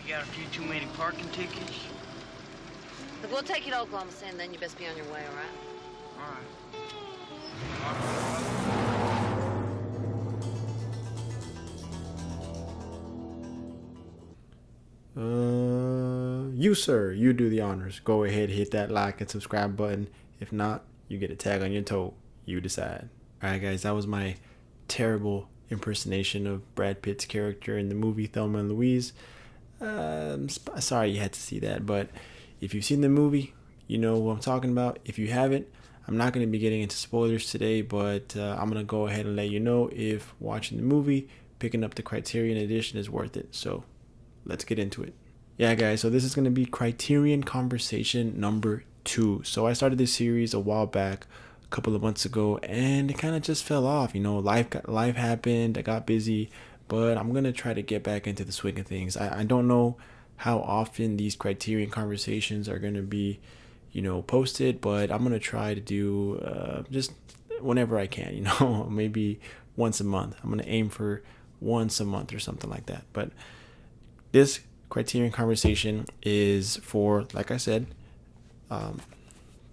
You got a few too many parking tickets? Look, we'll take you to Oklahoma City, and then you best be on your way, all right? All right. You sir, you do the honors. Go ahead, hit that like and subscribe button. If not, you get a tag on your toe. You decide. Alright guys, that was my terrible impersonation of Brad Pitt's character in the movie Thelma and Louise. Sorry you had to see that, but if you've seen the movie, you know what I'm talking about. If you haven't, I'm not going to be getting into spoilers today, but I'm going to go ahead and let you know if watching the movie, picking up the Criterion edition is worth it. So let's get into it. Yeah guys, so this is going to be Criterion Conversation number 2. So I started this series a while back, a couple of months ago, and it kind of just fell off. You know, life happened, I got busy, but I'm going to try to get back into the swing of things. I don't know how often these Criterion Conversations are going to be, you know, posted, but I'm going to try to do just whenever I can, you know, maybe once a month. I'm going to aim for once a month or something like that. But this Criterion Conversation is for, like I said,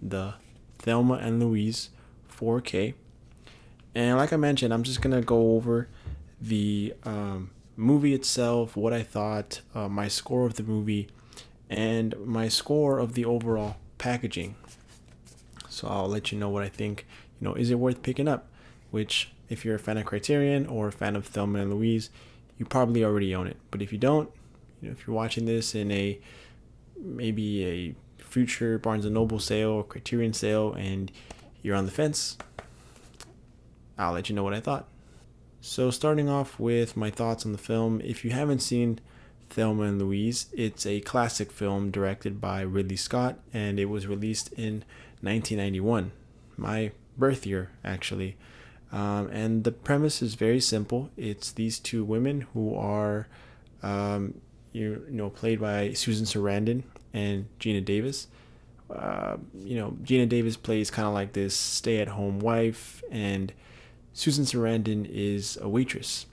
the Thelma and Louise 4K. And like I mentioned, I'm just going to go over the movie itself, what I thought, my score of the movie, and my score of the overall packaging. So I'll let you know what I think, you know, is it worth picking up? Which, if you're a fan of Criterion or a fan of Thelma and Louise, you probably already own it. But if you don't, you know, if you're watching this in maybe a future Barnes and Noble sale or Criterion sale and you're on the fence, I'll let you know what I thought. So starting off with my thoughts on the film, if you haven't seen Thelma and Louise, it's a classic film directed by Ridley Scott, and it was released in 1991, my birth year actually. And the premise is very simple. It's these two women who are you know, played by Susan Sarandon and Gina Davis. You know, Gina Davis plays kind of like this stay-at-home wife, and Susan Sarandon is a waitress.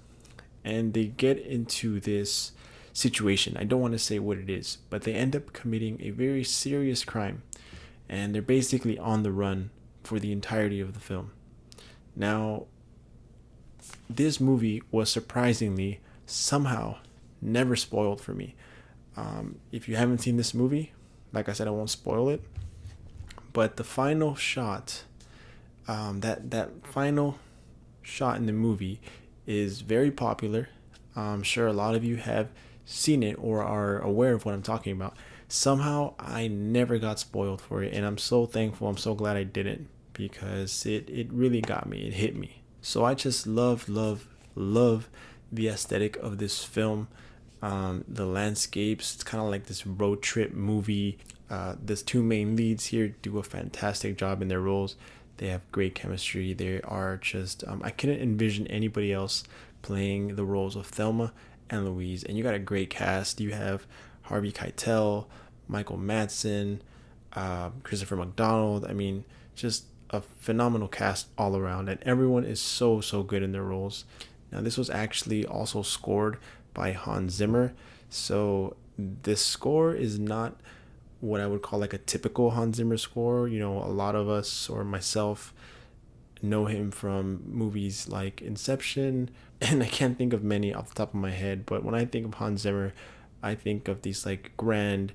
And they get into this situation. I don't want to say what it is, but they end up committing a very serious crime, and they're basically on the run for the entirety of the film. Now, this movie was surprisingly somehow never spoiled for me. If you haven't seen this movie, like I said, I won't spoil it. But the final shot, that final shot in the movie is very popular. I'm sure a lot of you have seen it or are aware of what I'm talking about. Somehow I never got spoiled for it, and I'm so thankful. I'm so glad I didn't, because it really got me. It hit me. So I just love the aesthetic of this film. The landscapes, it's kind of like this road trip movie. These two main leads here do a fantastic job in their roles. They have great chemistry. They are just I couldn't envision anybody else playing the roles of Thelma and Louise. And you got a great cast. You have Harvey Keitel, Michael Madsen, Christopher McDonald. I mean, just a phenomenal cast all around, and everyone is so good in their roles. Now, this was actually also scored by Hans Zimmer, so this score is not what I would call like a typical Hans Zimmer score. You know, a lot of us, or myself, know him from movies like Inception, and I can't think of many off the top of my head, but when I think of Hans Zimmer, I think of these like grand,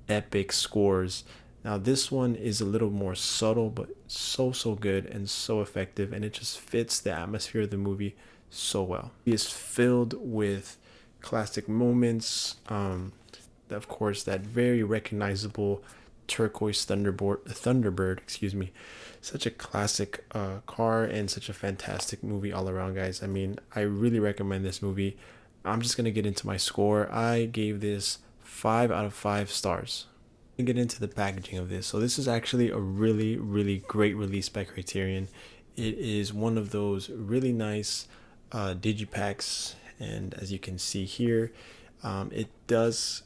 epic scores. Now this one is a little more subtle, but so good and so effective, and it just fits the atmosphere of the movie so well. It is filled with classic moments. Of course, that very recognizable turquoise Thunderbird, excuse me. Such a classic car, and such a fantastic movie all around, guys. I mean, I really recommend this movie. I'm just gonna get into my score. I gave this 5 out of 5 stars. Get into the packaging of this. So this is actually a really great release by Criterion. It is one of those really nice digipacks, and as you can see here, it does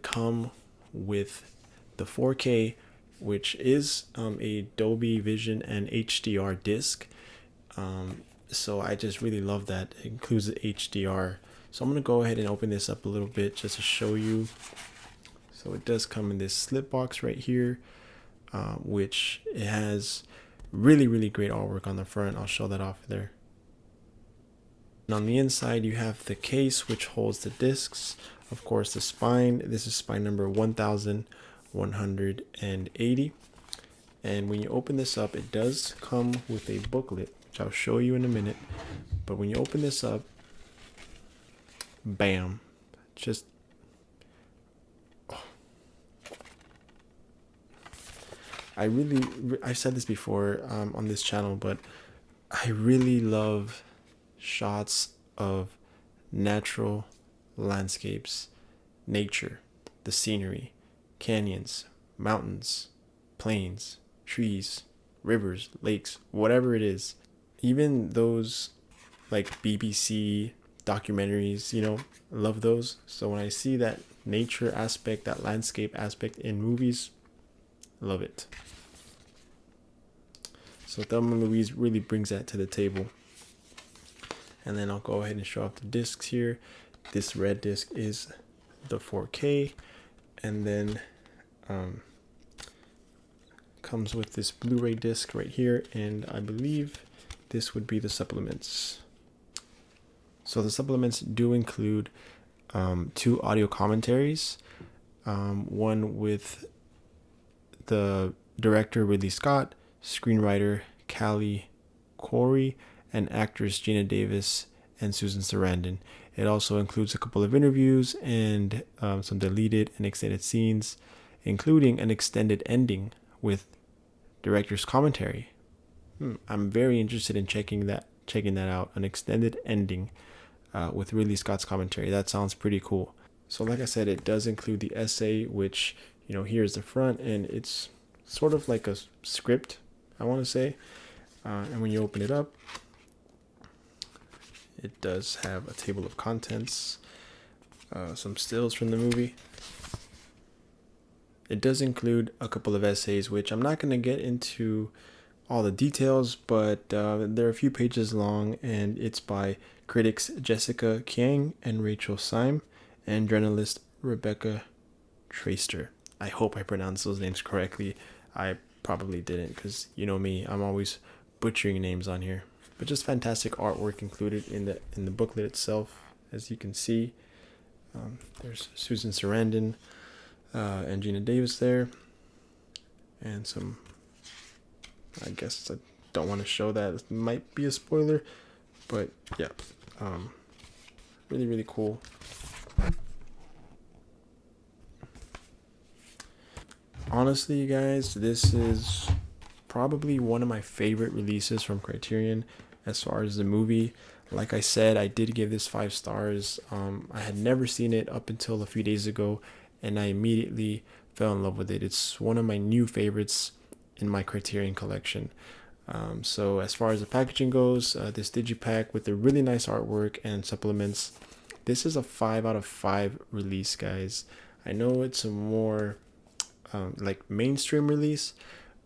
come with the 4K, which is a Dolby Vision and HDR disc. So I just really love that. It includes the HDR So I'm going to go ahead and open this up a little bit just to show you. So it does come in this slip box right here, which it has really great artwork on the front. I'll show that off there. And on the inside, you have the case, which holds the discs. Of course, the spine. This is spine number 1180. And when you open this up, it does come with a booklet, which I'll show you in a minute. But when you open this up, bam, just I've said this before on this channel, but I really love shots of natural landscapes, nature, the scenery, canyons, mountains, plains, trees, rivers, lakes, whatever it is. Even those like BBC documentaries, you know, love those. So when I see that nature aspect, that landscape aspect in movies, love it. So Thelma and Louise really brings that to the table. And then I'll go ahead and show off the discs here. This red disc is the 4K, and then comes with this Blu-ray disc right here, and I believe this would be the supplements. So the supplements do include 2 audio commentaries, one with the director Ridley Scott, screenwriter Callie Corey, and actors Gina Davis and Susan Sarandon. It also includes a couple of interviews and some deleted and extended scenes, including an extended ending with director's commentary. I'm very interested in checking that out. An extended ending with Ridley Scott's commentary. That sounds pretty cool. So like I said, it does include the essay, which, you know, here's the front, and it's sort of like a script, I want to say. And when you open it up, it does have a table of contents, some stills from the movie. It does include a couple of essays, which I'm not going to get into all the details, but they're a few pages long, and it's by critics Jessica Kiang and Rachel Syme and journalist Rebecca Traister. I hope I pronounced those names correctly. I probably didn't, because you know me, I'm always butchering names on here. But just fantastic artwork included in the booklet itself, as you can see. There's Susan Sarandon and Gina Davis there, and some, I guess I don't want to show that. It might be a spoiler, but yeah, really cool. Honestly, you guys, this is probably one of my favorite releases from Criterion as far as the movie. Like I said, I did give this 5 stars. I had never seen it up until a few days ago, and I immediately fell in love with it. It's one of my new favorites in my Criterion collection. So as far as the packaging goes, this digipack with the really nice artwork and supplements, this is a 5 out of 5 release, guys. I know it's a more like mainstream release,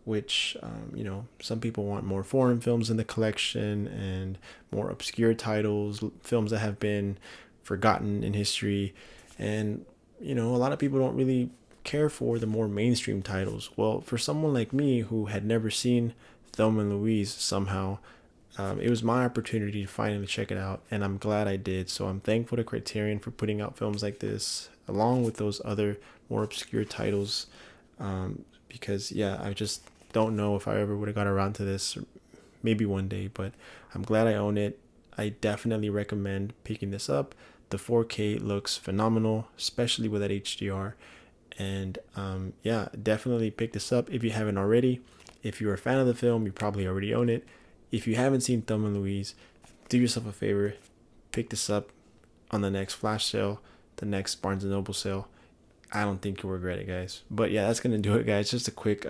which you know, some people want more foreign films in the collection and more obscure titles, films that have been forgotten in history, and you know, a lot of people don't really care for the more mainstream titles. Well, for someone like me who had never seen Thelma and Louise, somehow it was my opportunity to finally check it out, and I'm glad I did. So I'm thankful to Criterion for putting out films like this along with those other more obscure titles, because yeah, I just don't know if I ever would have got around to this, maybe one day, but I'm glad I own it. I definitely recommend picking this up. The 4K looks phenomenal, especially with that HDR, and yeah, definitely pick this up if you haven't already. If you're a fan of the film, you probably already own it. If you haven't seen Thelma and Louise, do yourself a favor, pick this up on the next flash sale, the next Barnes & Noble sale. I don't think you'll regret it, guys. But yeah, that's gonna do it, guys. Just a quick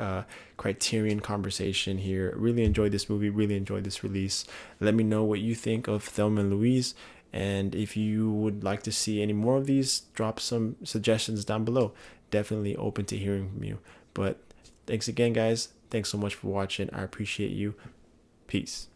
Criterion conversation here. Really enjoyed this movie, really enjoyed this release. Let me know what you think of Thelma and Louise, and if you would like to see any more of these, drop some suggestions down below. Definitely open to hearing from you. But thanks again, guys. Thanks so much for watching. I appreciate you. Peace.